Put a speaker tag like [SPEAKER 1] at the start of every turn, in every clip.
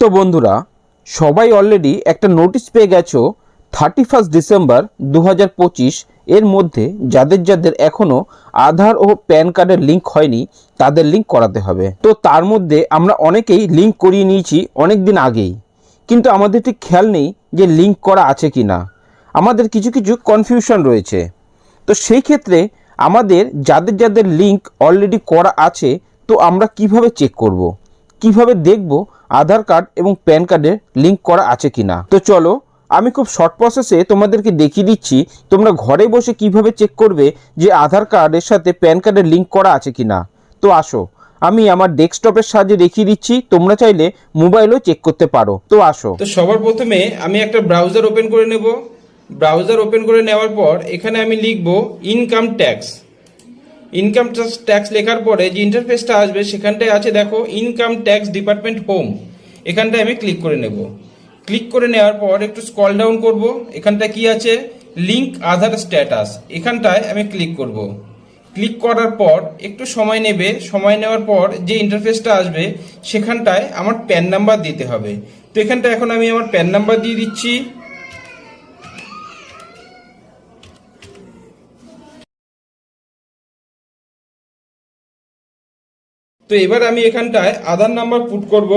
[SPEAKER 1] তো বন্ধুরা, সবাই অলরেডি একটা নোটিশ পেয়ে গেছো 31 ডিসেম্বর 2025 এর মধ্যে যাদের যাদের এখনও আধার ও প্যান কার্ডের লিঙ্ক হয়নি তাদের লিঙ্ক করাতে হবে। তো তার মধ্যে আমরা অনেকেই লিঙ্ক করিয়ে নিয়েছি অনেক দিন আগেই, কিন্তু আমাদের ঠিক খেয়াল নেই যে লিঙ্ক করা আছে কি না। আমাদের কিছু কিছু কনফিউশন রয়েছে। তো সেই ক্ষেত্রে আমাদের যাদের যাদের লিঙ্ক অলরেডি করা আছে, তো আমরা কিভাবে চেক করব, কিভাবে দেখব আধার কার্ড এবং প্যান কার্ডের লিঙ্ক করা আছে কিনা। তো চলো আমি খুব শর্ট প্রসেসে তোমাদেরকে দেখিয়ে দিচ্ছি তোমরা ঘরে বসে কিভাবে চেক করবে যে আধার কার্ডের সাথে প্যান কার্ডের লিঙ্ক করা আছে কিনা। তো আসো, আমি আমার ডেস্কটপের সাহায্যে দেখিয়ে দিচ্ছি, তোমরা চাইলে মোবাইলেও চেক করতে পারো। তো আসো।
[SPEAKER 2] তো সবার প্রথমে আমি একটা ব্রাউজার ওপেন করে নেব। ব্রাউজার ওপেন করে নেওয়ার পর এখানে আমি লিখব ইনকাম ট্যাক্স। ইনকাম ট্যাক্স লেখার পরে যে ইন্টারফেসটা আসবে সেখানটায় আছে দেখো ইনকাম ট্যাক্স ডিপার্টমেন্ট হোম। এখানটায় আমি ক্লিক করে নেব। ক্লিক করে নেওয়ার পর একটু স্ক্রল ডাউন করব। এখানটায় কি আছে, লিঙ্ক আধার স্ট্যাটাস, এখানটায় আমি ক্লিক করব। ক্লিক করার পর একটু সময় নেবে। সময় নেওয়ার পর যে ইন্টারফেসটা আসবে সেখানটায় আমার প্যান নাম্বার দিতে হবে। তো এখানটায় এখন আমি আমার প্যান নাম্বার দিয়ে দিচ্ছি। তো এবার আমি এখানটায় আধার নাম্বার পুট করব।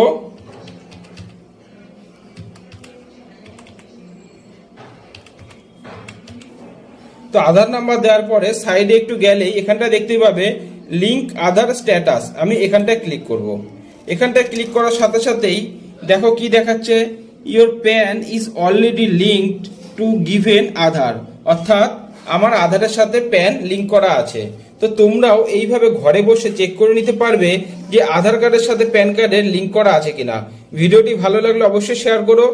[SPEAKER 2] তো আধার নাম্বার দেওয়ার পরে সাইডে একটু গেলেই এখানটা দেখতে পাবে লিঙ্ক আধার স্ট্যাটাস, আমি এখানটায় ক্লিক করব। এখানটায় ক্লিক করার সাথে সাথেই দেখো কি দেখাচ্ছে, your PAN is already linked to given Aadhaar, অর্থাৎ আমার আধারের সাথে প্যান লিঙ্ক করা আছে। তো তোমরাও এইভাবে ঘরে বসে চেক করে নিতে পারবে যে আধার কার্ডের সাথে প্যান কার্ডের লিঙ্ক করা আছে কিনা। ভিডিওটি ভালো লাগলে অবশ্যই শেয়ার করো।